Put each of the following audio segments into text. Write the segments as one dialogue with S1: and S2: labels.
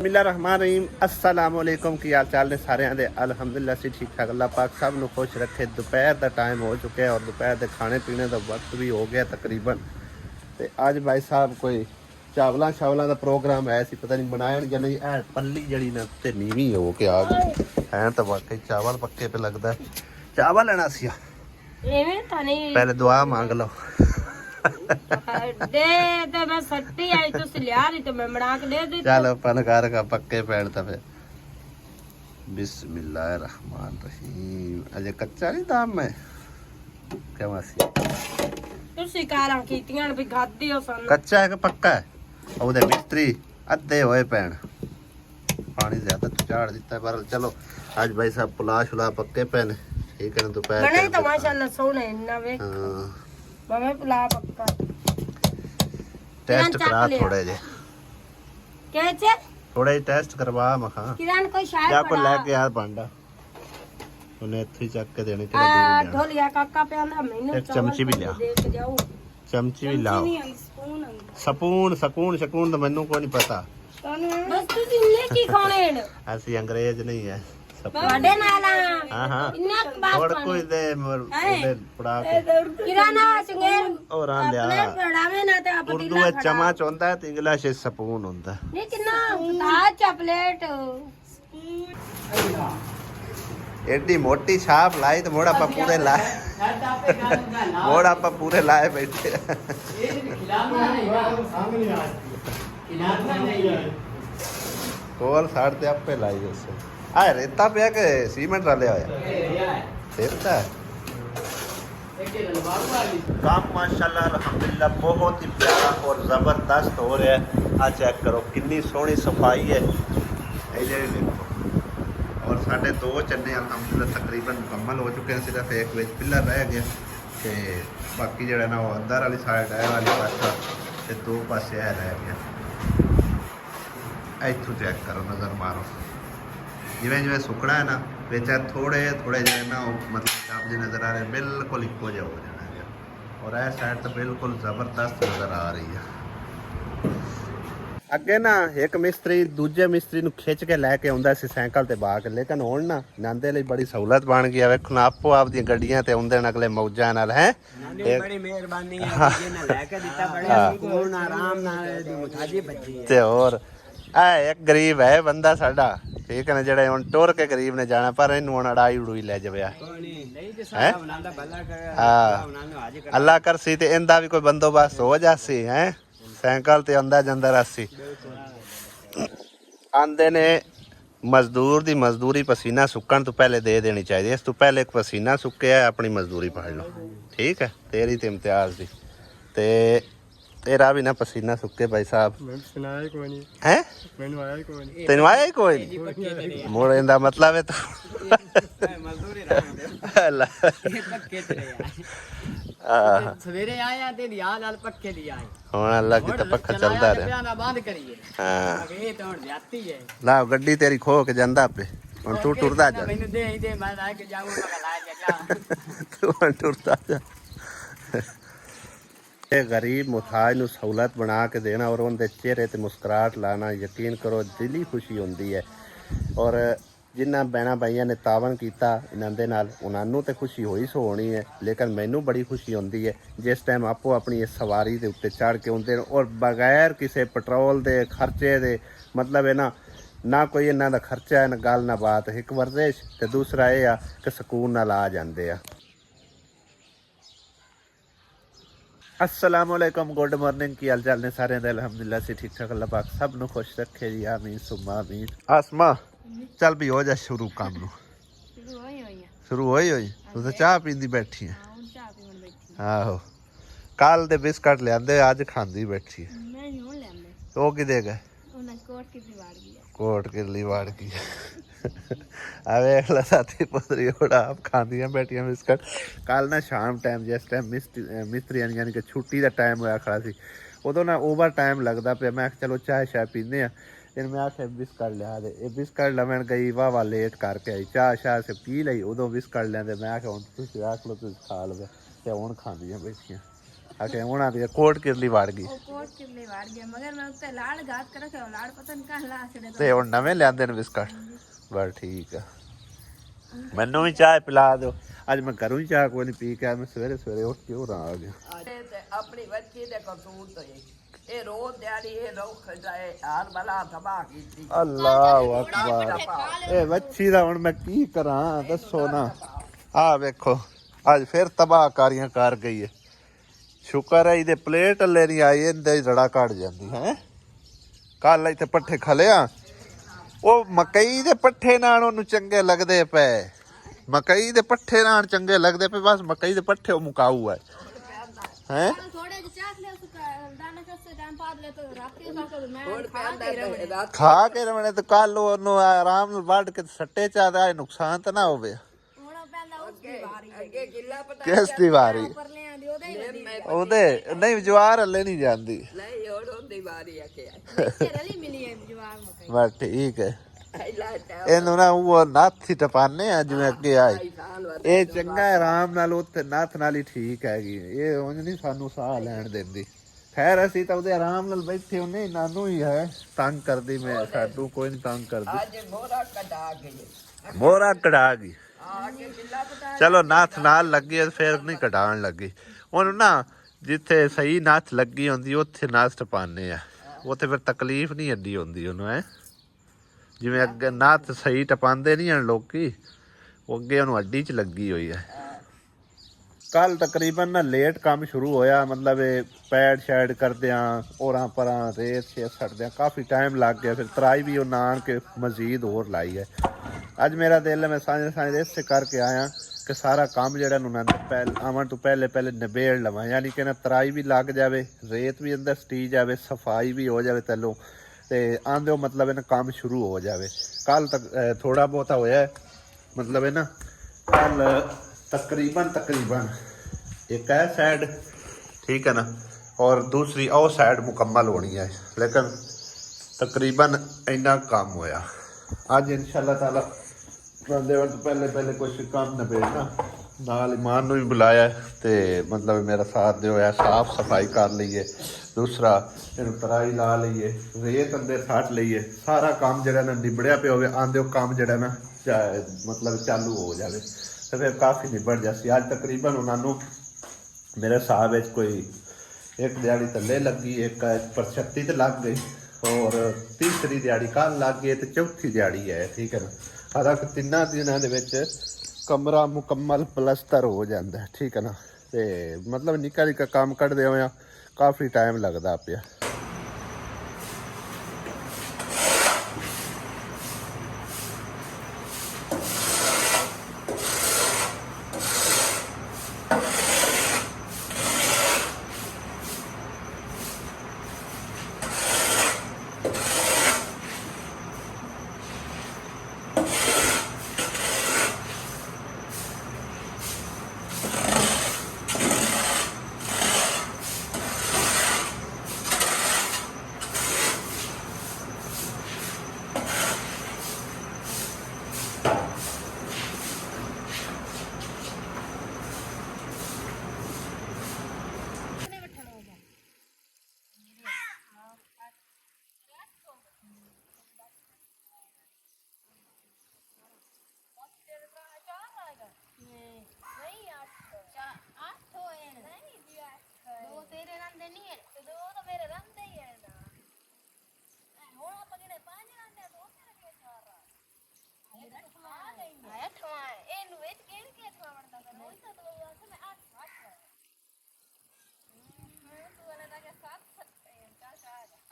S1: बिस्मिल्लाहिर्रहमानिर्रहीम अस्सलाम वालेकुम की हाल चाल ने सारे दे अल्हम्दुलिल्लाह से ठीक ठाक। अल्लाह पाक सब ਨੂੰ खुश रखे। दोपहर का टाइम हो चुका है और दोपहर के खाने पीने का वक्त भी हो गया तकरीबन। तो अज भाई साहब कोई चावलों शावलों का प्रोग्राम है सी, पता नहीं बनाया या नहीं है। पल्ली जड़ी ना ते नीवी हो के आ गई है तो वाकई चावल पक्के पे लगता है। चावल लेना सी पहले दुआ मांग लो।
S2: दे दे मैं सट्टी आई तो लिया नहीं तो मैं बना के दे दी।
S1: चलो पनकार का पक्के पैर तबे। बिस्मिल्लाहिर्रहमानिर्रहीम। अजय कच्चा नहीं दाम में क्या मासी
S2: तुसी कारां कीतियां भी गादी हो सन।
S1: कच्चा है कि पक्का है? ਉਹਦੇ मिस्त्री अद्धे होए पैण पानी ज्यादा तो झाड़ दिता है। पर चलो आज भाई साहब पुला शुला पक्के पैन ठीक है ना। दोपहर
S2: बने तो माशाल्लाह सोने ना वे
S1: हां
S2: मम्मी पुला पक्का
S1: टेस्ट करा थोड़े जे
S2: क्या चे
S1: थोड़े टेस्ट करवा मखा
S2: किरण कोई शायद
S1: या को लेके यार भांडा उन्हें इत्थे चक के देने के
S2: आ ढोलिया काका पे आंदा मैनू
S1: एक चमची भी लिया
S2: देख जाओ
S1: चमची भी लाओ। स्पून सकून शकून तो मैनू कोई नहीं पता।
S2: बस तुसी इन्ने की खाने
S1: ऐसी अंग्रेज नहीं है
S2: बड़े नाला।
S1: हां हां
S2: इन्ने बात
S1: और कोई दे दे पड़ा के
S2: किराना सिंगेर
S1: और आ लिया
S2: पड़ावे ना ते आप
S1: उर्दू में चम्मच होता है तो इंग्लिश में स्पून होता है।
S2: नहीं किन्ना ताज चॉकलेट
S1: एडी मोटी छाप लाई तो मोड़ा पूरे लाए मोड़ा पूरे लाए बैठे। कोल साढ़े आपे लाई उससे आ रेता पे के सीमेंट डाले होया रेता काम माशाल्लाह अल्हम्दुलिल्लाह बहुत ही प्यारा और ज़बरदस्त हो रहा है। आ चेक करो कितनी सोहनी सफाई है इधर देखो। और साढ़े दो चन्ने अल्हम्दुलिल्लाह तकरीबन मुकम्मल हो चुके हैं। सिर्फ एक विच पिलर रह गया तो बाकी जो ना वो अंदर वाली साइड है वाली पासा तो दो पासे है रह गया। इतों चेक करो नज़र मारो जिमें जिमें सुकना है ना बेचा थोड़े थोड़े जो है ना मतलब काबली नज़र आ रहे हैं बिल्कुल इको जो हो जाना है। और यह साइड तो बिल्कुल ज़बरदस्त नज़र आ रही है। ਅੱਗੇ ਨਾ ਇੱਕ ਮਿਸਤਰੀ ਦੂਜੇ ਮਿਸਤਰੀ ਨੂੰ ਖਿੱਚ ਕੇ ਲੈ ਕੇ ਆਉਂਦਾ ਸੀ ਸਾਈਕਲ ਤੇ ਬਾਹ ਕੇ, ਲੇਕਿਨ ਹੁਣ ਨਾ ਨਾਂਦੇ ਲਈ ਬੜੀ ਸਹੂਲਤ ਬਣ ਗਈ ਆ। ਵੇਖੋ ਨਾ ਆਪੋ ਆਪਦੀਆਂ ਗੱਡੀਆਂ ਤੇ ਆਉਂਦੇ ਨੇ ਅਗਲੇ ਮੌਜਾਂ ਨਾਲ ਹੈ।
S3: ਬੜੀ ਮਿਹਰਬਾਨੀ ਹੈ ਜਿਹਨੇ ਲੈ ਕੇ ਦਿੱਤਾ ਬੜੇ ਸਕੂਨ ਆਰਾਮ ਨਾਲ ਦੀ ਮੁਤਾਜੀ ਬੱਚੀ ਹੈ।
S1: ਤੇ ਹੋਰ ਇਹ ਇੱਕ ਗਰੀਬ ਹੈ ਬੰਦਾ ਸਾਡਾ ਠੀਕ ਹੈ ਨਾ ਜਿਹੜੇ ਹੁਣ ਟੁਰ ਕੇ ਗਰੀਬ ਨੇ ਜਾਣਾ ਪਰ ਇਹਨੂੰ ਹੁਣ ਅੜਾਈ ਉੜੂਈ ਲੈ ਜਾਵੇ। ਅੱਲਾ ਕਰਸੀ ਤੇ ਇਹਦਾ ਵੀ ਕੋਈ ਬੰਦੋਬਸਤ ਹੋ ਜਾਸੀ ਹੈ। ਸਾਈਕਲ ਤੇ ਆਂਦਾ ਜਾਂਦਾ ਰਾਸੀ ਆਂਦੇ ਨੇ ਮਜ਼ਦੂਰ ਦੀ ਮਜ਼ਦੂਰੀ ਪਸੀਨਾ ਸੁੱਕਣ ਤੋਂ ਪਹਿਲੇ ਦੇ ਦੇਣੀ ਚਾਹੀਦੀ। ਇਸ ਤੋਂ ਪਹਿਲੇ ਇੱਕ ਪਸੀਨਾ ਸੁੱਕਿਆ ਆਪਣੀ ਮਜ਼ਦੂਰੀ ਪੜ ਲਓ ਠੀਕ ਹੈ। ਤੇਰੀ ਤੇ ਇਮਤਿਆਜ਼ ਦੀ ਤੇ तेरा भी ना पसीना सुके भाई साहब है तेन आया ही कोई नहीं मोड़े का मतलब है तो
S3: सवेरे आया ते याद नाल पक्के दी आए
S1: हुन अल्लाह की तो पक्का चलदा रहे
S3: बंद करिए। हां ये तो हुन जाती है
S1: ला गड्डी तेरी खो के जांदा पे हुन तू टुरदा जा
S3: मैनू दे मैं ला के जाऊं मैं ला के जा
S1: तू हुन टुरदा जा। गरीब मुथाज ਨੂੰ सहूलत बना के देना और उनके चेहरे ते मुस्कुराहट लाना यकीन करो दिली खुशी होती है। और जिन्ना भैन भाइयों ने तावन किया इन्हों दे नाल उन्हां नूं ते खुशी होई सो होनी है, लेकिन मैनू बड़ी खुशी होती है जिस टाइम आपो अपनी इस सवारी के उत्ते चढ़ के आउंदे और बगैर किसी पेट्रोल के खर्चे दे मतलब है ना कोई इन्हां दा खर्चा है ना गल ना बात। एक वर्जिश ते दूसरा ये आ कि सकून नाल आ जांदे आ। अस्सलाम वालेकुम गुड मॉर्निंग की हाल चाल ने सारे अल्हम्दुलिल्लाह से ठीक ठाक। अल्लाह पाक सब नु खुश रखे जी आमीन सुम्मा आमीन। आसमा चल भी हो जा शुरू काम नु शुरू होई तू तो चाह पींदी बैठी है। आहो कल दे बिस्कुट लियांदे अज खांदी बैठी है तो की देगा कोट किरली वाड़ गई ਵੇਖ ਸਾਥੀ ਪੁੱਤਰੀ ਉਹਦਾ ਆਪ ਖਾਂਦੀਆਂ ਬੈਠੀਆਂ ਬਿਸਕਟ। ਕੱਲ ਨਾ ਸ਼ਾਮ ਟਾਈਮ ਜਿਸ ਟਾਈਮ ਮਿਸਤਰੀਆਂ ਯਾਨੀ ਕਿ ਛੁੱਟੀ ਦਾ ਟਾਈਮ ਹੋਇਆ ਖੜਾ ਸੀ ਉਦੋਂ ਨਾ ਓਵਰ ਟਾਈਮ ਲੱਗਦਾ ਪਿਆ। ਮੈਂ ਚਲੋ ਚਾਹ ਸ਼ਾਹ ਪੀਂਦੇ ਆ ਫਿਰ ਮੈਂ ਆਖਿਆ ਬਿਸਕਟ ਲਿਆ ਦੇ। ਇਹ ਬਿਸਕਟ ਲੈਣ ਗਈ ਵਾਹ ਲੇਟ ਕਰਕੇ ਆਈ ਚਾਹ ਸ਼ਾਹ ਸੇ ਪੀ ਲਈ ਉਦੋਂ ਬਿਸਕਟ ਲੈਂਦੇ। ਮੈਂ ਆਖਿਆ ਹੁਣ ਤੁਸੀਂ ਆਖ ਲਓ ਤੁਸੀਂ ਖਾ ਲਵੇ ਤੇ ਹੁਣ ਖਾਂਦੀਆਂ ਬੈਠੀਆਂ ਆਕੇ ਉਹਨਾਂ ਦੀ ਕੋਟ ਕਿਰਲੀ ਵੜ ਗਈ
S2: ਉਹ ਕੋਟ ਕਿਰਲੇ ਵਾੜ ਗਿਆ ਮਗਰ ਮੈਂ ਉੱਤੇ ਲਾੜ ਗਾਤ ਕਰ ਰੱਖਿਆ ਲਾੜ ਪਤਾ ਨਹੀਂ ਕਾਹ ਲਾ ਛੜੇ
S1: ਤੇ ਹੁਣ ਨਵੇਂ ਲਿਆਂਦੇ ਨੇ ਬਿਸਕਟ ਬਸ ਠੀਕ ਆ ਮੈਨੂੰ ਵੀ ਚਾਹ ਪਿਲਾ ਦਿਓ ਅੱਜ ਮੈਂ ਘਰੋਂ ਹੀ ਚਾਹ ਕੋਈ ਨਹੀਂ ਪੀ ਕੇ ਆਇਆ ਮੈਂ ਸਵੇਰੇ ਸਵੇਰੇ ਉੱਠ ਕੇ ਉਰਾਂ ਆ ਗਿਆ
S3: ਆਪਣੀ ਬੱਚੀ ਦੇ ਕਸੂਰ ਤੋਂ ਇਹ ਰੋਜ਼ ਦਿਹਾੜੀ ਇਹ ਰੋਖ ਜਾਏ ਹਾਰ ਬਲਾ ਤਬਾਹ ਕੀਤੀ
S1: ਅੱਲਾਹੁ ਅਕਬਰ ਇਹ ਵੱਛੀ ਦਾ ਹੁਣ ਮੈਂ ਕੀ ਕਰਾਂ ਦੱਸੋ ਨਾ ਆ ਵੇਖੋ ਅੱਜ ਫਿਰ ਤਬਾਹਕਾਰੀਆਂ ਕਰ ਗਈ ਹੈ ਸ਼ੁਕਰ ਹੈ ਇਹਦੇ ਪਲੇਟ ਲੈ ਨਹੀਂ ਆਈ ਇਹਦੇ ਰੜਾ ਕੱਢ ਜਾਂਦੀ ਹੈ ਕੱਲ ਇੱਥੇ ਪੱਠੇ ਖਲਿਆ ਉਹ ਮਕਈ ਦੇ ਪੱਠੇ ਨਾਲ ਉਹਨੂੰ ਚੰਗੇ ਲੱਗਦੇ ਪਏ ਮਕਈ ਦੇ ਪੱਠੇ ਨਾਲ ਚੰਗੇ ਲੱਗਦੇ ਪਏ ਬਸ ਮਕਈ ਦੇ ਪੱਠੇ ਉਹ ਮੁਕਾਊ ਹੈ ਹੈ ਖਾ ਕੇ ਰਵਣੇ ਤੇ ਕੱਲ ਉਹਨੂੰ ਆਰਾਮ ਨਾਲ ਵੱਢ ਕੇ ਸੱਟੇ ਚਾਦਾ ਨੁਕਸਾਨ ਤਾਂ ਨਾ ਹੋਵੇ ਕਿਸ ਦੀ ਵਾਰੀ ਉਹਦੇ ਨਹੀਂ ਜਵਾਰ ਹਲੇ ਨਹੀਂ ਜਾਂਦੀ ਬਸ ਠੀਕ ਹੈ ਇਹਨੂੰ ਨਾ ਉਹ ਨੱਥ ਹੀ ਟਪਾਨੇ ਆ ਜਿਵੇਂ ਅੱਗੇ ਆਏ ਇਹ ਚੰਗਾ ਆਰਾਮ ਨਾਲ ਉੱਥੇ ਨੱਥ ਨਾਲ ਹੀ ਠੀਕ ਹੈਗੀ ਇਹ ਉਂਝ ਨਹੀਂ ਸਾਨੂੰ ਸਾਹ ਲੈਣ ਦਿੰਦੀ ਖੈਰ ਅਸੀਂ ਤਾਂ ਉਹਦੇ ਆਰਾਮ ਨਾਲ ਬੈਠੇ ਹੁੰਨੇ ਨਾਨੂ ਹੀ ਹੈ ਤੰਗ ਕਰਦੀ ਮੈਂ ਸਾਡੂ ਕੋਈ ਨਹੀਂ ਤੰਗ ਕਰਦੀ ਮੋਹਰਾ ਕਢਾ ਗਈ ਚਲੋ ਨੱਥ ਨਾਲ ਲੱਗੀ ਫਿਰ ਨਹੀਂ ਕਢਾਉਣ ਲੱਗੀ ਉਹਨੂੰ ਨਾ ਜਿੱਥੇ ਸਹੀ ਨੱਥ ਲੱਗੀ ਹੁੰਦੀ ਉੱਥੇ ਨੱਥ ਟਪਾਨੇ ਆ ਉੱਥੇ ਫਿਰ ਤਕਲੀਫ ਨਹੀਂ ਅੱਡੀ ਹੁੰਦੀ ਉਹਨੂੰ ਹੈ ਜਿਵੇਂ ਅੱਗੇ ਨੱਥ ਸਹੀ ਟਪਾਉਂਦੇ ਨਹੀਂ ਹਨ ਲੋਕੀ ਉਹ ਅੱਗੇ ਉਹਨੂੰ ਅੱਡੀ 'ਚ ਲੱਗੀ ਹੋਈ ਹੈ ਕੱਲ ਤਕਰੀਬਨ ਨਾ ਲੇਟ ਕੰਮ ਸ਼ੁਰੂ ਹੋਇਆ ਮਤਲਬ ਇਹ ਪੈਡ ਸ਼ੈਡ ਕਰਦਿਆਂ ਹੋਰਾਂ ਪਰਾਂ ਰੇਤ ਸ਼ੇਤ ਛੱਡਦਿਆਂ ਕਾਫੀ ਟਾਈਮ ਲੱਗ ਗਿਆ ਫਿਰ ਤਰਾਈ ਵੀ ਉਹ ਨਾਨ ਕੇ ਮਜ਼ੀਦ ਹੋਰ ਲਾਈ ਹੈ ਅੱਜ ਮੇਰਾ ਦਿਲ ਹੈ ਮੈਂ ਸਾਂਝੇ ਇਸੇ ਕਰਕੇ ਆਇਆ ਕਿ ਸਾਰਾ ਕੰਮ ਜਿਹੜਾ ਨੂੰ ਮੈਂ ਆਉਣ ਤੋਂ ਪਹਿਲੇ ਨਿਬੇੜ ਲਵਾਂ ਯਾਨੀ ਕਿ ਨਾ ਤਰਾਈ ਵੀ ਲੱਗ ਜਾਵੇ ਰੇਤ ਵੀ ਅੰਦਰ ਸਟੀ ਜਾਵੇ ਸਫਾਈ ਵੀ ਹੋ ਜਾਵੇ ਤੈਨੂੰ ਤੇ ਆਂਦੇ ਮਤਲਬ ਇਹਨਾਂ ਕੰਮ ਸ਼ੁਰੂ ਹੋ ਜਾਵੇ ਕੱਲ ਤੱਕ ਥੋੜਾ ਬਹੁਤਾ ਹੋਇਆ ਮਤਲਬ ਹੈ ਨਾ ਕੱਲ तकरीबन एक है साइड ठीक है ना और दूसरी और साइड मुकम्मल होनी है लेकिन तकरीबन इन्ना काम होया अज इंशाल्लाह ताला देवन तो पहले कुछ काम निबेड़ना नाल ईमान नूं भी बुलाया ते मतलब मेरा साथ दे होया साफ सफाई कर लीए दूसरा इहनूं तराई ला लीए रेत अंदर सट लीए सारा काम जिहड़ा ना निबड़िया पिया होवे आंदे काम जिहड़ा ना मतलब चालू हो जाए तो फिर काफ़ी निबड़ जासी अज तकरीबन उन्होंने मेरे हिसाब कोई एक दिहाड़ी थले लगी एक पर 36 तो लग गई और तीसरी दिहाड़ी कल लग गई तो चौथी दिहाड़ी है ठीक है ना हालांकि 3 दिनों के कमरा मुकम्मल पलस्तर हो जाता है ठीक है ना तो मतलब निक्का निक्का काम कढ़दे होया काफ़ी टाइम लगता पिया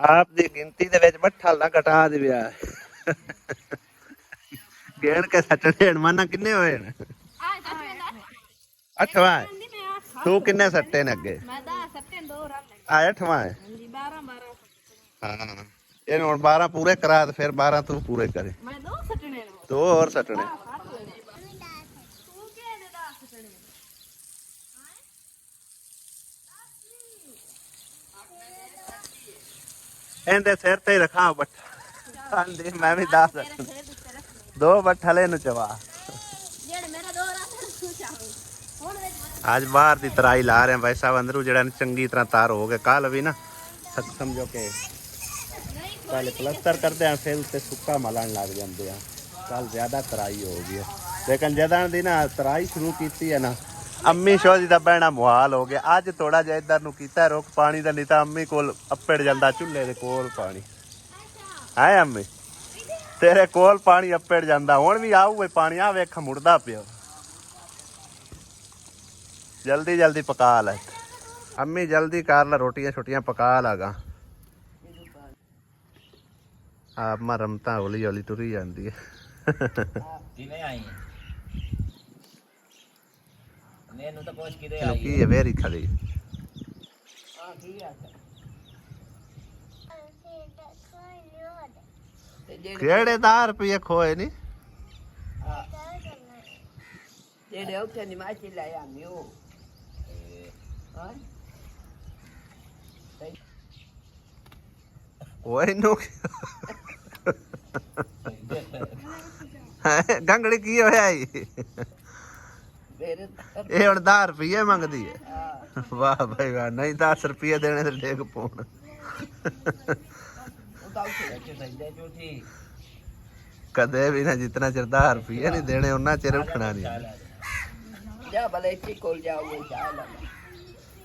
S1: आप दी गिनती दे विच मट्ठा ना कटा दिया गेण के सट्टे माना किन्ने होए ने 8वां तू किन्ने सट्टे ने अगे मैं 10 सट्टे 2 रन आ 8वां है जी 12 हां इन हुन 12 पूरे करा ते फिर 12 तू पूरे करे मैं 2 सट्टने 2 और सट्टने तू के दे 10 सट्टने एंदे सिर ते रखा बट्ठा आंदी मैं भी 10 2 बट्ठा ले नु चवा जेड़ मेरा 2 रात तू चाहो हुन ਅੱਜ ਬਾਹਰ ਦੀ ਤਰਾਈ ਲਾ ਰਹੇ ਆ ਭਾਈ ਸਾਹਿਬ ਅੰਦਰੋਂ ਜਿਹੜਾ ਚੰਗੀ ਤਰ੍ਹਾਂ ਤਾਰ ਹੋ ਗਏ ਕੱਲ ਵੀ ਨਾ ਸਮਝੋ ਕਿ ਪਹਿਲੇ ਪਲਸਤਰ ਕਰਦੇ ਆ ਫਿਰ ਉੱਤੇ ਸੁੱਕਾ ਮਲਣ ਲੱਗ ਜਾਂਦੇ ਆ ਕੱਲ ਜ਼ਿਆਦਾ ਤਰਾਈ ਹੋ ਗਈ ਹੈ ਲੇਕਿਨ ਜਦੋਂ ਦੀ ਨਾ ਤਰਾਈ ਸ਼ੁਰੂ ਕੀਤੀ ਹੈ ਨਾ ਅੰਮੀ ਸ਼ੋਜੀ ਦਾ ਬਹਿਣਾ ਮੁਹਾਲ ਹੋ ਗਿਆ ਅੱਜ ਥੋੜਾ ਜਿਹਾ ਇੱਧਰ ਨੂੰ ਕੀਤਾ ਰੁਕ ਪਾਣੀ ਦਾ ਨਹੀਂ ਤਾਂ ਅੰਮੀ ਕੋਲ ਅੱਪੜ ਜਾਂਦਾ ਚੁੱਲ੍ਹੇ ਦੇ ਕੋਲ ਪਾਣੀ ਹੈ ਅੰਮੀ ਤੇਰੇ ਕੋਲ ਪਾਣੀ ਅੱਪੜ ਜਾਂਦਾ ਹੁਣ ਵੀ ਆਊ ਪਾਣੀ ਆ ਵੇਖ ਮੁੜਦਾ ਪਿਆ ਜਲਦੀ ਜਲਦੀ ਪਕਾ ਲੈ ਅੰਮੀ ਜਲਦੀ ਕਰ ਲੈ ਰੋਟੀਆਂ ਛੋਟੀਆਂ ਪਕਾ ਲਾਗਾ ਆਪ ਮਾ ਰਮਤਾ ਹੌਲੀ ਹੌਲੀ ਤੁਰੀ ਜਾਂਦੀ ਹੈ
S4: ਕਿਵੇਂ ਆਈ ਮੈਨੂੰ ਤਾਂ ਪੁੱਛ ਕਿਦੇ
S1: ਇਹਨੂੰ
S4: ਆਈ
S1: ਕੀ ਹੈ ਵੇਰੀ ਖੜੀ
S3: ਹਾਂ ਕੀ ਆ ਤੇ
S1: ਕਿਹੜੇ 10 ਰੁਪਏ ਖੋਏ ਨਹੀਂ
S3: ਜਿਹੜੇ ਉੱਥੇ ਨਿਮਾਚੀ ਲੈ ਆਂਦੀ ਉਹ ਹਾਂ
S1: ਉਹ ਇਹਨੂੰ ਗੰਗੜੀ ਕੀ ਹੋਇਆ ਈ
S3: ਮੇਰੇ
S1: ਇਹ ਹੁਣ 10 ਰੁਪਏ ਮੰਗਦੀ ਹੈ ਵਾਹ ਭਾਈ ਵਾਹ ਨਹੀਂ 10 ਰੁਪਏ ਦੇਣੇ ਤੇ ਡੇਗ ਪਾਉਣ
S3: ਉਹ ਤਾਂ ਉੱਥੇ ਰੱਖੇ ਸੈਂਦੇ ਝੂਠੀ
S1: ਕਦੇ ਵੀ ਨਾ ਜਿੰਨਾ ਚਿਰ 10 ਰੁਪਏ ਨਹੀਂ ਦੇਣੇ ਉਹਨਾਂ ਚਿਰ ਉੱਠਣਾ ਨਹੀਂ
S3: ਜਾ ਭਲੇ ਇੱਥੇ ਕੋਲ ਜਾਓਗੇ ਜਾ ਲੈ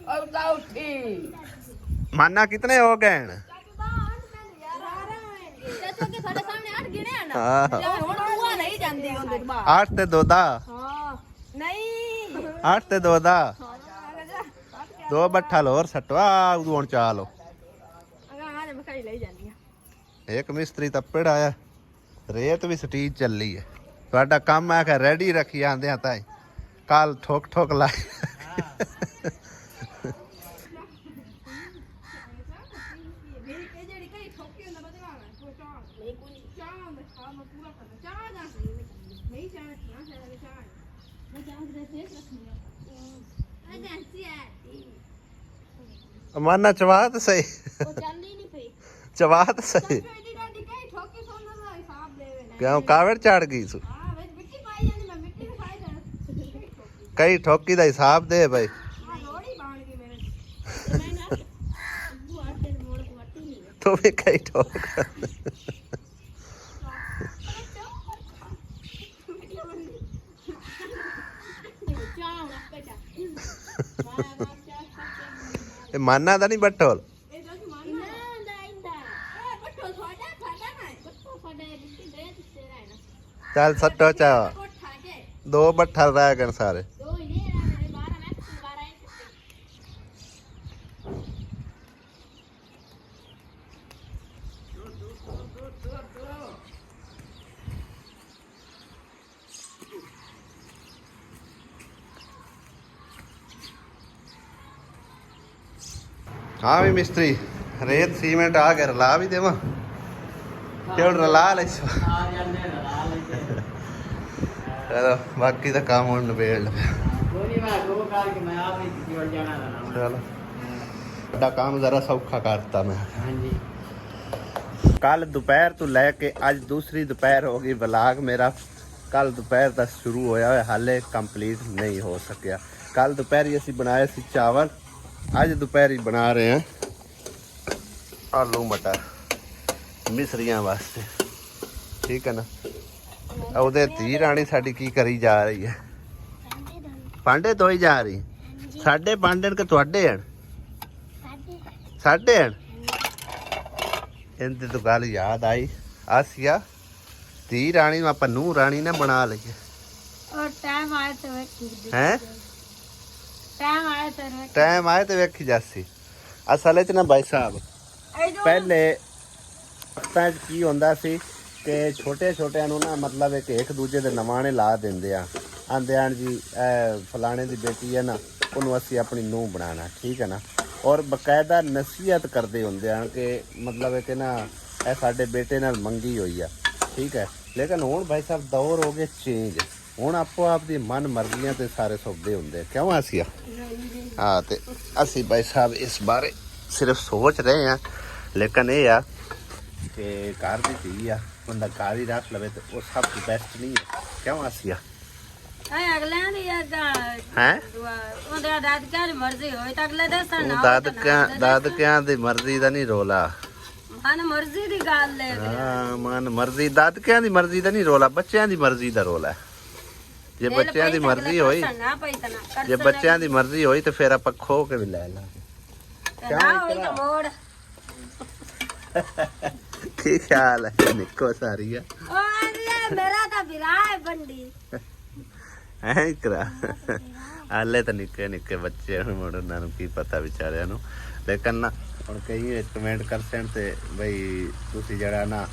S3: ਔਰ ਤਾਂ ਉੱਠੀ
S1: ਮਾਨਾ ਕਿਤਨੇ ਹੋ ਗਏ ਹਨ
S2: ਚਾਚਾ ਕੇ ਸਾਡੇ ਸਾਹਮਣੇ 8 ਗਿਣੇ ਆ ਨਾ
S1: ਹਾਂ
S2: ਹੁਣ ਬੂਆ ਨਹੀਂ ਜਾਂਦੀ ਉਹਦੇ ਬਾਹਰ
S1: 8 ਤੇ 2 ਦਾ
S2: ਹਾਂ ਨਹੀਂ
S1: 8 ਤੇ 2 ਦਾ 2 ਬੱਠਾ ਲੋਰ ਸਟਵਾ ਉਦੋਂ ਹੁਣ ਚਾਹ ਲੋ
S2: ਅਗਾ ਆ ਮੈਂ ਖਾਈ ਲਈ ਜਾਂਦੀ ਆ
S1: ਇੱਕ ਮਿਸਤਰੀ ਤੱਪੜ ਆਇਆ ਰੇਤ ਵੀ ਸਟੀਜ ਚੱਲੀ ਹੈ ਤੁਹਾਡਾ ਕੰਮ ਆ ਕੇ ਰੈਡੀ ਰੱਖੀ ਆਂਦੇ ਆ ਤਾਂ ਕੱਲ ਠੋਕ ਠੋਕ ਲਾਏ
S2: ਇਹ ਜਿਹੜੀ ਕਈ ਠੋਕੀ ਹੁੰਦਾ ਬਦਲਾਣਾ ਕੋਈ ਚਾਹ ਨਹੀਂ ਕੋਈ ਚਾਹ ਮੈਂ ਖਾ ਮੈਂ ਪੂਰਾ ਕਰਦਾ ਚਾਹ ਦਾ ਨਹੀਂ ਚਾਹ ਨਾ ਚਾਹ ਮੈਂ ਚਾਹ ਦੇ ਫੇਸ ਰੱਖਣੀ ਆ ਜਾਂਦੀ ਹੈ
S1: ਮਾਨਾ ਚਵਾਤ ਸਹੀ
S2: ਉਹ ਚੱਲਦੀ ਨਹੀਂ ਪਈ
S1: ਚਵਾਤ ਸਹੀ
S2: ਇਹਦੀ ਡਾਡੀ ਕਈ ਠੋਕੀ ਸੋਨਾ ਦਾ ਹਿਸਾਬ ਦੇਵੇ ਨਾ
S1: ਕਿਉਂ ਕਾਵੜ ਚੜ ਗਈ ਸੂ
S2: ਹਾਂ ਵਿੱਚ ਮਿੱਟੀ ਪਾਈ ਜਾਂਦੀ ਮੈਂ ਮਿੱਟੀ ਨੂੰ ਖਾਈ ਜਾਣਾ
S1: ਕਈ ਠੋਕੀ ਦਾ ਹਿਸਾਬ ਦੇ ਬਈ
S2: ਹਾਂ ਲੋੜੀ ਬਣ ਗਈ ਮੇਰੇ ਤੇ ਮੈਂ ਨਾ ਬੂਆ ਤੇ ਮੋੜ ਕੁੱਟੀ ਨਹੀਂ
S1: ਤੂੰ ਵੀ ਕਈ ਠੋਕ ਇਹ ਮਾਨਾ ਦਾ ਨਹੀਂ ਬੱਟੋਲ ਚੱਲ ਸੱਟੋ ਚਾ 2 ਬੱਠਾ ਰਹਿ ਗਏ ਸਾਰੇ ਹਾਂ ਵੀ ਮਿਸਤਰੀ ਰੇਤ ਸੀਮੈਂਟ ਆ ਕੇ ਰਲਾ ਵੀ ਦੇਵਾਂ ਤੇ ਹੁਣ ਰਲਾ ਲੈ
S4: ਆ ਜਾਂਦੇ ਰਲਾ ਲੈਂਦੇ
S1: ਚਲੋ ਬਾਕੀ ਦਾ ਕੰਮ ਹੁਣ ਨਿਬੇੜ ਲਿਆ
S4: ਕੋਈ ਮੈਂ ਦੋ ਕਰਕੇ ਮੈਂ ਆਪ ਹੀ ਜੁੜ ਜਾਣਾ ਨਾ
S1: ਚਲੋ ਵੱਡਾ ਕੰਮ ਜ਼ਰਾ ਸੌਖਾ ਕਰਤਾ ਮੈਂ
S4: ਹਾਂਜੀ
S1: ਕੱਲ ਦੁਪਹਿਰ ਤੋਂ ਲੈ ਕੇ ਅੱਜ ਦੂਸਰੀ ਦੁਪਹਿਰ ਹੋ ਗਈ ਵਲਾਗ ਮੇਰਾ ਕੱਲ ਦੁਪਹਿਰ ਦਾ ਸ਼ੁਰੂ ਹੋਇਆ ਹੋਇਆ ਹਾਲੇ ਕੰਪਲੀਟ ਨਹੀਂ ਹੋ ਸਕਿਆ ਕੱਲ ਦੁਪਹਿਰੀ ਅਸੀਂ ਬਣਾਏ ਸੀ ਚਾਵਲ ਅੱਜ ਦੁਪਹਿਰੀ ਬਣਾ ਰਹੇ ਹਾਂ ਆਲੂ ਮਟਰ ਮਿਸਰੀਆਂ ਵਾਸਤੇ ਠੀਕ ਹੈ ਨਾ ਉਹਦੇ ਧੀ ਰਾਣੀ ਸਾਡੀ ਕੀ ਕਰੀ ਜਾ ਰਹੀ ਹੈ ਭਾਂਡੇ ਧੋਈ ਜਾ ਰਹੀ ਸਾਡੇ ਭਾਂਡੇ ਕਿ ਤੁਹਾਡੇ ਹਨ ਸਾਡੇ ਹਨ ਇਹਦੀ ਤੋਂ ਗੱਲ ਯਾਦ ਆਈ ਆਸੀਆ ਧੀ ਰਾਣੀ ਨੂੰ ਆਪਾਂ ਨੂੰ ਰਾਣੀ ਨਾ ਬਣਾ ਲਈਏ
S2: और टाइम आए तो ਵੇਖੀ
S1: ਹੈ
S2: टाइम आए तो ਵੇਖੀ
S1: ਟਾਈਮ ਆਏ ਤੇ ਵੇਖੀ ਜਾਸੀ ਅਸਲ 'ਚ ਨਾ ਭਾਈ ਸਾਹਿਬ ਪਹਿਲੇ ਵਕਤਾਂ 'ਚ ਕੀ ਹੁੰਦਾ ਸੀ ਕਿ ਛੋਟੇ ਛੋਟਿਆਂ ਨੂੰ ਨਾ ਮਤਲਬ ਇੱਕ ਦੂਜੇ ਦੇ ਨਵਾਣੇ ਲਾ ਦਿੰਦੇ ਆ ਆਂਦੇ ਆਣ ਜੀ ਇਹ ਫਲਾਣੇ ਦੀ ਬੇਟੀ ਹੈ ਨਾ ਉਹਨੂੰ ਅਸੀਂ ਆਪਣੀ ਨੂੰਹ ਬਣਾਉਣਾ ਠੀਕ ਹੈ ਨਾ ਔਰ ਬਕਾਇਦਾ ਨਸੀਹਤ ਕਰਦੇ ਹੁੰਦੇ ਆ ਕਿ ਮਤਲਬ ਕਿ ਨਾ ਇਹ ਸਾਡੇ ਬੇਟੇ ਨਾਲ ਮੰਗੀ ਹੋਈ ਆ ਠੀਕ ਹੈ ਲੇਕਿਨ ਹੁਣ ਭਾਈ ਸਾਹਿਬ ਦੌਰ ਹੋ ਗਏ ਚੇਂਜ ਹੁਣ ਆਪੋ ਆਪ ਦੀ ਮਨ ਮਰਜ਼ੀਆਂ ਤੇ ਸਾਰੇ ਸੌਦੇ ਹੁੰਦੇ ਕਿਉਂ ਆਸੀਆ ਹਾਂ ਤੇ ਅਸੀਂ ਭਾਈ ਸਾਹਿਬ ਇਸ ਬਾਰੇ ਸਿਰਫ ਸੋਚ ਰਹੇ ਹਾਂ ਲੇਕਿਨ ਇਹ ਆ ਕਿ ਘਰ ਦੀ ਧੀ ਆ ਬੰਦਾ ਘਰ ਹੀ ਰੱਖ ਲਵੇ ਤੇ ਉਹ ਸਭ ਤੋਂ ਬੈਸਟ ਨਹੀਂ ਹੈ ਕਿਉਂ ਆਸੀਆ
S2: ਐ ਅਗਲਿਆਂ ਦੀ
S1: ਹੈ
S2: ਉਹਦੇ ਦਾਦਕਿਆਂ ਦੀ ਮਰਜ਼ੀ ਹੋਵੇ ਤਾਂ ਅਗਲੇ ਦੱਸਣ ਨਾ
S1: ਦਾਦਕਿਆਂ ਦੀ ਮਰਜ਼ੀ ਦਾ ਨਹੀਂ ਰੋਲਾ।
S2: ਮਨ ਮਰਜ਼ੀ ਦੀ ਗੱਲ ਹੈ।
S1: ਹਾਂ ਮਨ ਮਰਜ਼ੀ, ਦਾਦਕਿਆਂ ਦੀ ਮਰਜ਼ੀ ਦਾ ਨਹੀਂ ਰੋਲਾ, ਬੱਚਿਆਂ ਦੀ ਮਰਜ਼ੀ ਦਾ ਰੋਲਾ ਹੈ। ਜੇ ਬੱਚਿਆਂ ਦੀ ਮਰਜ਼ੀ ਹੋਈ, ਜੇ ਬੱਚਿਆਂ ਦੀ ਮਰਜ਼ੀ ਹੋਈ ਤੇ ਫਿਰ ਆਪਾਂ ਖੋ ਕੇ ਵੀ ਲੈ ਲਾਂਗੇ।
S2: ਮੋੜ
S1: ਕੀ ਖਿਆਲ ਹੈ ਨਿੱਕੋ ਸਾਰੀ ਆ
S2: ਮੇਰਾ ਤਾਂ ਵਿਰਾਹ ਹੈ ਬੰਦੀ
S1: ਐ ਕਰਾ ਹਾਲੇ ਤਾਂ ਨਿੱਕੇ ਨਿੱਕੇ ਬੱਚੇ ਹੁਣ ਉਹਨਾਂ ਨੂੰ ਕੀ ਪਤਾ ਵਿਚਾਰਿਆਂ ਨੂੰ। ਲੇਕਿਨ ਨਾ ਹੁਣ ਕਈ ਕਮੈਂਟ ਕਰਸਣ ਤੇ ਬਈ ਤੁਸੀਂ ਜਿਹੜਾ ਨਾ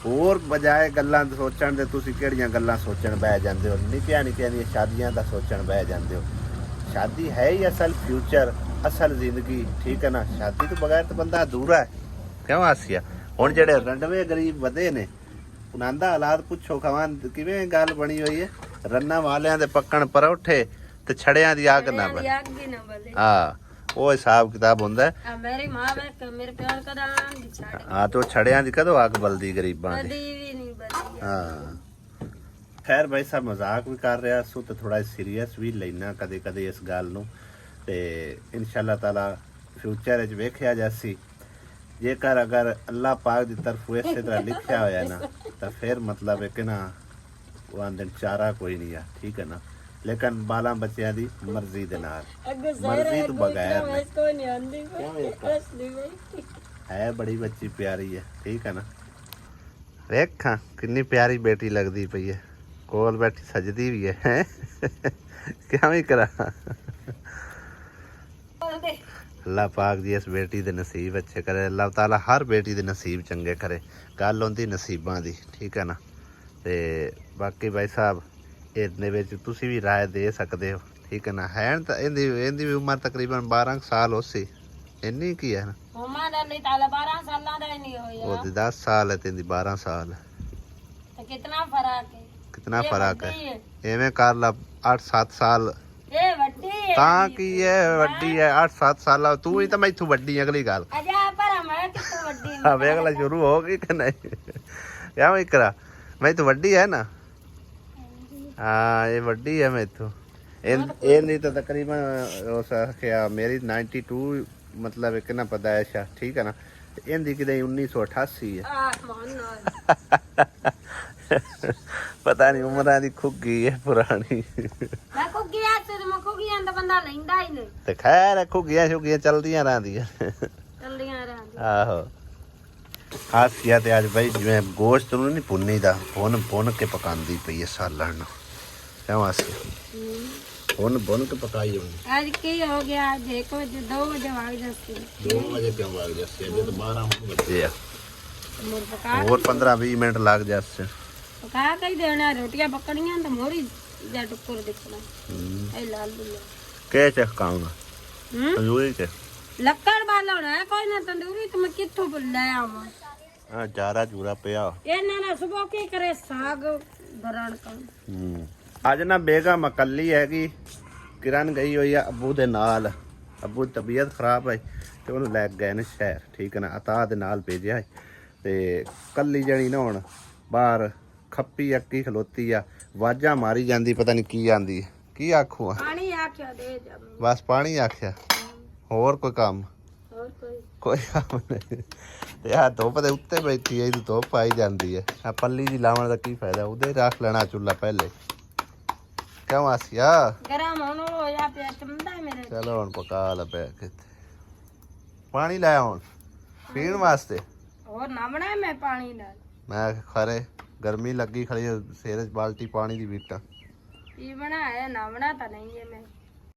S1: ਹੋਰ ਬਜਾਏ ਗੱਲਾਂ ਸੋਚਣ ਦੇ ਤੁਸੀਂ ਕਿਹੜੀਆਂ ਗੱਲਾਂ ਸੋਚਣ ਬਹਿ ਜਾਂਦੇ ਹੋ, ਨਿੱਕੀਆਂ ਨਿੱਕੀਆਂ ਦੀਆਂ ਸ਼ਾਦੀਆਂ ਦਾ ਸੋਚਣ ਬਹਿ ਜਾਂਦੇ ਹੋ। ਸ਼ਾਦੀ ਹੈ ਹੀ ਅਸਲ ਫਿਊਚਰ, ਅਸਲ ਜ਼ਿੰਦਗੀ, ਠੀਕ ਹੈ ਨਾ। ਸ਼ਾਦੀ ਤੋਂ ਬਗੈਰ ਤਾਂ ਬੰਦਾ ਅਧੂਰਾ ਹੈ। ਕਿਉਂ ਆਸਿਆ ਹੁਣ ਜਿਹੜੇ ਰੰਡਵੇਂ ਗਰੀਬ ਵਧੇ ਨੇ ਉਹਨਾਂ ਦਾ ਹਾਲਾਤ ਪੁੱਛੋ ਖਵਾਂ ਕਿਵੇਂ ਗੱਲ ਬਣੀ ਹੋਈ ਹੈ। ਰੰਨਾਂ ਵਾਲਿਆਂ ਦੇ ਪੱਕਣ ਪਰੌਠੇ ਤੇ ਛੜਿਆਂ ਦੀ ਅੱਗ ਨਾ ਬਲੇ। ਹਾਂ ਉਹ ਹਿਸਾਬ ਕਿਤਾਬ ਹੁੰਦਾ ਹੈ।
S2: ਮੇਰੀ ਮਾਂ ਮੇਰੇ ਪਿਆਰ ਕਦਾਂ ਨਹੀਂ ਛੱਡ।
S1: ਹਾਂ ਤੇ ਉਹ ਛੜਿਆਂ ਦੀ ਕਦੋਂ ਅੱਗ ਬਲਦੀ ਗਰੀਬਾਂ ਦੀ।
S2: ਕਦੀ ਵੀ ਨਹੀਂ ਬਲੀ।
S1: ਹਾਂ ਖੈਰ ਭਾਈ ਸਾਹਿਬ ਮਜ਼ਾਕ ਵੀ ਕਰ ਰਿਹਾ ਸੋ ਤੇ ਥੋੜਾ ਸੀਰੀਅਸ ਵੀ ਲੈਣਾ ਕਦੇ ਕਦੇ ਇਸ ਗੱਲ ਨੂੰ। ਤੇ ਇਨਸ਼ਾਅੱਲਾ ਤਾਲਾ ਫਿਊਚਰ ਵਿੱਚ ਵੇਖਿਆ ਜਾਸੀ ਜੇਕਰ ਅਗਰ ਅੱਲਾਹ ਪਾਕ ਦੀ ਤਰਫੋਂ ਇਸੇ ਤਰ੍ਹਾਂ ਲਿਖਿਆ ਹੋਇਆ ਨਾ ਤਾਂ ਫਿਰ ਮਤਲਬ ਹੈ ਕਿ ਨਾ ਉਹ ਆਂਦੇ ਚਾਰਾ ਕੋਈ ਨਹੀਂ ਆ, ਠੀਕ ਹੈ ਨਾ। ਲੇਕਿਨ ਬਾਲਾਂ ਬੱਚਿਆਂ ਦੀ ਮਰਜ਼ੀ ਦੇ ਨਾਲ, ਮਰਜ਼ੀ ਤੋਂ ਬਗੈਰ ਹੈ। ਬੜੀ ਬੱਚੀ ਪਿਆਰੀ ਹੈ, ਠੀਕ ਹੈ ਨਾ। ਵੇਖਾਂ ਕਿੰਨੀ ਪਿਆਰੀ ਬੇਟੀ ਲੱਗਦੀ ਪਈ ਹੈ, ਕੋਲ ਬੈਠੀ ਸਜਦੀ ਵੀ ਹੈ। ਕਿਵੇਂ ਕਰਾਂ ਅੱਲਾਹ ਪਾਕ ਦੀ ਇਸ ਬੇਟੀ ਦੇ ਨਸੀਬ ਅੱਛੇ ਕਰੇ। ਅੱਲਾਹ ਤਾਲਾ ਹਰ ਬੇਟੀ ਦੇ ਨਸੀਬ ਚੰਗੇ ਕਰੇ। ਗੱਲ ਹੁੰਦੀ ਨਸੀਬਾਂ ਦੀ, ਠੀਕ ਹੈ ਨਾ। ਤੇ ਬਾਕੀ ਭਾਈ ਸਾਹਿਬ ਇਹਦੇ ਵਿੱਚ ਤੁਸੀਂ ਵੀ ਰਾਏ ਦੇ ਸਕਦੇ ਹੋ, ਠੀਕ ਹੈ ਨਾ। ਹੈ ਤਾਂ ਇਹਦੀ ਵੀ ਉਮਰ ਤਕਰੀਬਨ 12 ਸਾਲ ਹੋ ਸੀ, ਇੰਨੀ ਕੀ ਹੈ ਨਾ। ਉਹਦੀ 10 ਸਾਲ ਹੈ ਤੇ ਇਹਦੀ 12 ਸਾਲ ਹੈ। ਕਿਤਨਾ ਫਰਕ ਹੈ। ਐਵੇਂ ਕਰ ਲਾ 8-7 ਸਾਲ ਤਾਂ ਕੀ ਹੈ, ਵੱਡੀ ਹੈ 8-7 ਸਾਲ। ਤੂੰ ਹੀ ਤਾਂ ਮੈਥੋਂ ਵੱਡੀ ਅਗਲੀ ਗੱਲ ਵੇਖ ਲੈ ਸ਼ੁਰੂ ਹੋ ਗਈ ਕਿ ਨਹੀਂ। ਕਿਆ ਕਰਾ ਮੈਂ ਤਾਂ ਵੱਡੀ ਹੈ ਨਾ। ਹਾਂ ਇਹ ਵੱਡੀ ਹੈ ਮੈਥੋਂ। ਇਹ ਨਹੀਂ ਤਾਂ ਤਕਰੀਬਨ ਉਸ ਆਖਿਆ ਮੇਰੀ 92 ਮਤਲਬ ਕਿੰਨਾ ਪੈਦਾਇਸ਼ ਆ, ਠੀਕ ਹੈ ਨਾ। ਇਹਦੀ ਕਿਤੇ 1988 ਹੈ। ਪਤਾ ਨਹੀਂ ਉਮਰਾਂ ਦੀ ਖੁੱਗੀ ਹੈ ਪੁਰਾਣੀ। ਤੇ ਖੈਰ ਖੁੱਗੀਆਂ ਸ਼ੁੱਗੀਆਂ ਚਲਦੀਆਂ ਰਹਿੰਦੀਆਂ। ਆਹੋ ਹਾਸੀਆ ਤੇ ਅੱਜ ਬਈ ਜਿਵੇਂ ਗੋਸ਼ਤ ਨੂੰ ਨਹੀਂ ਭੁੰਨੀ ਦਾ ਭੁੰਨ ਕੇ ਪਕਾਉਂਦੀ ਪਈ ਹੈ ਸਾਲਣ ਨੂੰ। ਕਿਉਂ ਹਾਸੀਆ ਭੁੰਨ ਕੇ ਪਕਾਈ ਹੋਣੀ।
S2: ਅੱਜ ਕੀ ਹੋ ਗਿਆ? ਦੇਖੋ 2 ਵਜੇ ਵਾਗ ਜਾਂਦੀ।
S1: 2 ਵਜੇ ਕਿਉਂ ਵਾਗ ਜਾਂਦੀ? ਅਜੇ ਤਾਂ 12 ਵਜੇ ਆ। ਹੋਰ 15-20 ਮਿੰਟ ਲੱਗ ਜਾਸੇ।
S2: ਪਕਾ ਕੇ ਦੇਣਾ ਰੋਟੀਆਂ ਪਕੜੀਆਂ ਤਾਂ ਮੋਰੀ ਜਾਂ ਟੁੱਕਰ ਦੇਖਣਾ। ਇਹ ਲਾਲ ਦੁੱਲਾ
S1: ਕੇ ਚਕਾਉਂਗਾ ਤੰਦੂਰੀ ਤੇ
S2: ਲੱਕੜ ਬਾਲਣਾ ਹੈ ਕੋਈ ਨਾ। ਤੰਦੂਰੀ ਤੇ ਮੈਂ ਕਿੱਥੋਂ ਲੈ ਆਵਾਂ?
S1: ਹਾਂ ਜਾਰਾ ਜੂਰਾ ਪਿਆ
S2: ਇਹਨਾਂ ਨਾਲ ਸੁਬਹ ਕੀ ਕਰੇ ਸਾਗ ਬਰਾਣ ਕਰ।
S1: ਅੱਜ ਨਾ ਬੇਗਮ ਇਕੱਲੀ ਹੈਗੀ, ਕਿਰਨ ਗਈ ਹੋਈ ਆ ਅੱਬੂ ਦੇ ਨਾਲ। ਅੱਬੂ ਦੀ ਤਬੀਅਤ ਖਰਾਬ ਹੈ ਤੇ ਉਹਨੂੰ ਲੈ ਗਏ ਨੇ ਸ਼ਹਿਰ, ਠੀਕ ਹੈ ਨਾ। ਅਤਾ ਦੇ ਨਾਲ ਭੇਜਿਆ ਹੈ ਤੇ ਕੱਲੀ ਜਣੀ ਨਾ ਹੁਣ ਬਾਹਰ ਖੱਪੀ ਅੱਕੀ ਖਲੋਤੀ ਆ, ਵਾਜਾਂ ਮਾਰੀ ਜਾਂਦੀ, ਪਤਾ ਨਹੀਂ ਕੀ ਆਂਦੀ। ਕੀ ਆਖੂ ਆ?
S2: ਪਾਣੀ ਆਖਿਆ ਦੇ ਜਾ।
S1: ਬਸ ਪਾਣੀ ਆਖਿਆ, ਹੋਰ ਕੋਈ ਕੰਮ?
S2: ਹੋਰ
S1: ਕੋਈ ਕੰਮ ਨਹੀਂ। ਤੇ ਆ ਧੁੱਪ ਦੇ ਉੱਤੇ ਬੈਠੀ ਹੈ, ਇਹਦੀ ਧੁੱਪ ਆਈ ਜਾਂਦੀ ਹੈ। ਆ ਪੱਲੀ ਜੀ ਲਾਉਣ ਦਾ ਕੀ ਫਾਇਦਾ? ਉਹਦੇ ਰੱਖ ਲੈਣਾ ਚੁੱਲਾ ਪਹਿਲੇ। ਕਿਉਂ ਆਸਿਆ?
S2: ਗਰਮ ਹੁਣ ਹੋਇਆ ਪਿਆ ਚੰਦਾ ਮੇਰੇ।
S1: ਚਲੋ ਹੁਣ ਪਕਾ ਲਾ ਪਿਆ ਕਿਤੇ। ਪਾਣੀ ਲੈ ਹੁਣ ਪੀਣ ਵਾਸਤੇ।
S2: ਹੋਰ ਨਾਵਣਾ ਮੈਂ ਪਾਣੀ ਨਾਲ।
S1: ਮੈਂ ਖਰੇ ਗਰਮੀ ਲੱਗੀ ਖੜੀ ਸਿਰ 'ਚ ਬਾਲਟੀ ਪਾਣੀ ਦੀ ਵੀਟਾ।
S2: ਕੀ ਬਣਾਇਆ? ਨਾਵਣਾ ਤਾਂ ਨਹੀਂ ਹੈ ਮੈਂ।